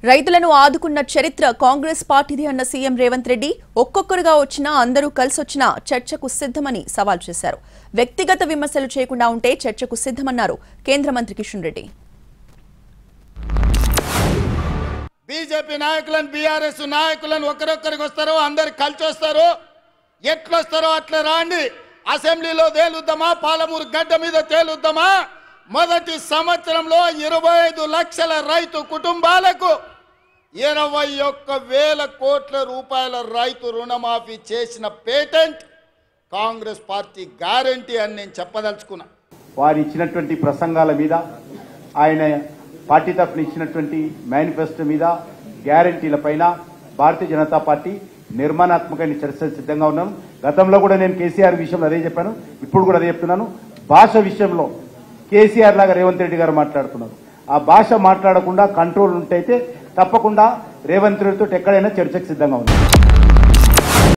రైతులను ఆదుకున్న చరిత్ర కాంగ్రెస్ పార్టీది అన్న సీఎం రేవంత్ రెడ్డి ఒక్కొక్కరుగా వచ్చినా అందరూ కలిసొచ్చినా చర్చకు సిద్ధమని సవాల్ చేశారు. వ్యక్తిగత విమర్శలు చేయకుండా ఉంటే చర్చకు సిద్ధమన్నారు కేంద్ర మంత్రి కిషన్ రెడ్డి. బీజేపీ నాయకులను బీఆర్ఎస్ నాయకులను ఒకరొక్కరికి వస్తారు, అందరు కలిసి వస్తారు. ఎట్లొస్తారో అట్లా రాండి. అసెంబ్లీలో తేలుద్దామా, పాలమూరు గడ్డ మీద తేలుద్దామా? మొదటి సంవత్సరంలో 25 లక్షల రైతు కుటుంబాలకు 21,000 కోట్ల రూపాయల రైతు రుణమాఫీ చేసిన పేటెంట్ కాంగ్రెస్ పార్టీ గ్యారంటీ అని నేను చెప్పదలుచుకున్నా. వారు ఇచ్చినటువంటి ప్రసంగాల మీద, ఆయన పార్టీ తరఫున ఇచ్చినటువంటి మేనిఫెస్టో మీద, గ్యారంటీల పైన భారతీయ జనతా పార్టీ నిర్మాణాత్మకమైన చర్చలు సిద్ధంగా ఉన్నాను. గతంలో కూడా నేను కేసీఆర్ విషయంలో అదే చెప్పాను, ఇప్పుడు కూడా అదే చెప్తున్నాను. భాష విషయంలో కేసీఆర్ లాగా రేవంత్ రెడ్డి గారు మాట్లాడుతున్నారు. ఆ భాష మాట్లాడకుండా కంట్రోల్ ఉంటైతే తప్పకుండా రేవంత్ రెడ్డితో ఎక్కడైనా చర్చకు సిద్ధంగా ఉన్నారు.